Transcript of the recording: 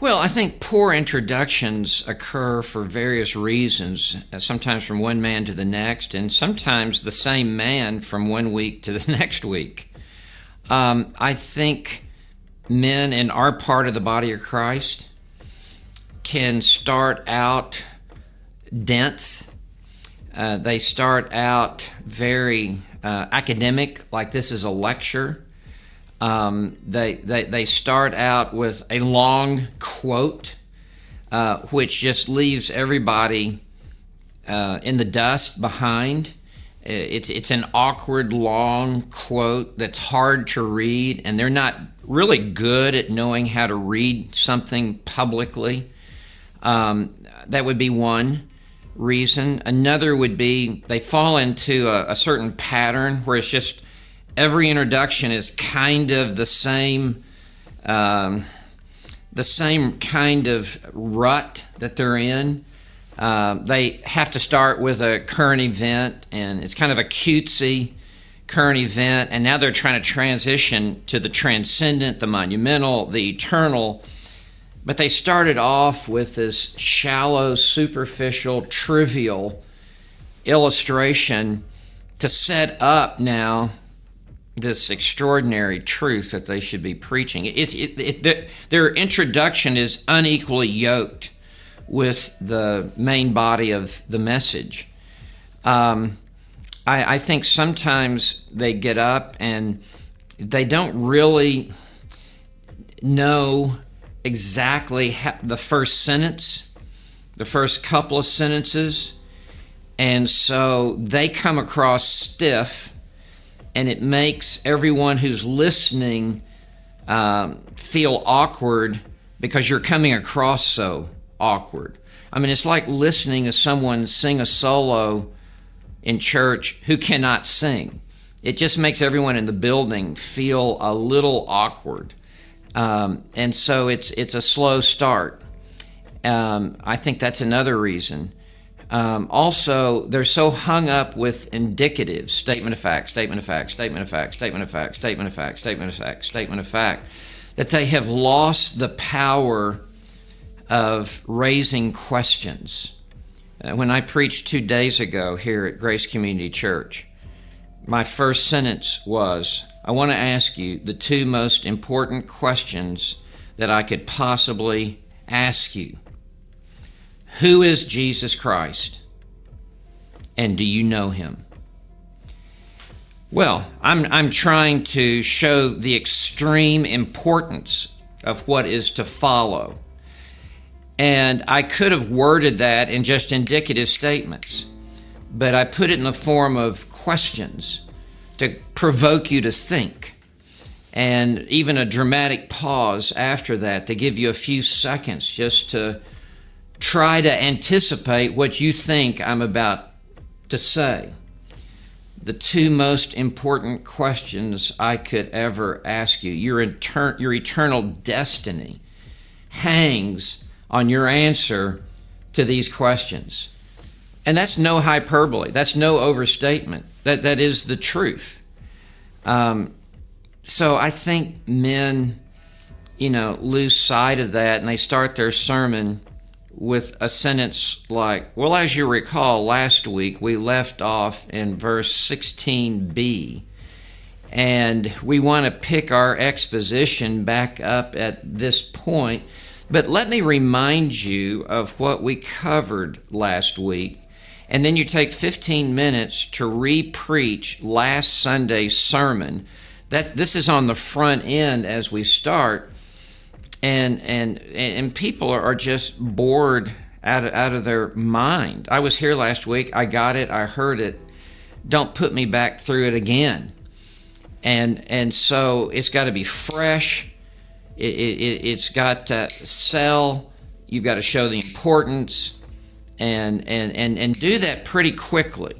Well, I think poor introductions occur for various reasons, sometimes from one man to the next, and sometimes the same man from one week to the next week. I think men in our part of the body of Christ can start out dense. They start out very academic, like this is a lecture. They start out with a long quote, which just leaves everybody in the dust behind. It's an awkward long quote that's hard to read, and they're not really good at knowing how to read something publicly. That would be one reason. Another would be they fall into a certain pattern where it's just every introduction is kind of the same kind of rut that they're in. They have to start with a current event, and it's kind of a cutesy current event, and now they're trying to transition to the transcendent, the monumental, the eternal. But they started off with this shallow, superficial, trivial illustration to set up now this extraordinary truth that they should be preaching. Their introduction is unequally yoked with the main body of the message. I think sometimes they get up and they don't really know exactly the first sentence, the first couple of sentences, and so they come across stiff, and it makes everyone who's listening feel awkward because you're coming across so awkward. I mean, it's like listening to someone sing a solo in church who cannot sing. It just makes everyone in the building feel a little awkward. And so it's a slow start. I think that's another reason. Also, they're so hung up with indicative statement of fact, statement of fact, statement of fact, statement of fact, statement of fact, statement of fact, statement of fact, that they have lost the power of raising questions. When I preached 2 days ago here at Grace Community Church, my first sentence was, I want to ask you the 2 most important questions that I could possibly ask you. Who is Jesus Christ? And do you know him? Well, I'm trying to show the extreme importance of what is to follow. And I could have worded that in just indicative statements, but I put it in the form of questions to provoke you to think, and even a dramatic pause after that to give you a few seconds just to try to anticipate what you think I'm about to say. The 2 most important questions I could ever ask you. Your eternal destiny hangs on your answer to these questions. And that's no hyperbole. That's no overstatement. That is the truth. So I think men, lose sight of that, and they start their sermon with a sentence like, well, as you recall, last week we left off in verse 16b, and we want to pick our exposition back up at this point. But let me remind you of what we covered last week, and then you take 15 minutes to re-preach last Sunday's sermon. This is on the front end as we start, and people are just bored out of their mind. I was here last week. I got it. I heard it. Don't put me back through it again. And so it's got to be fresh. It's got to sell. You've got to show the importance, and do that pretty quickly.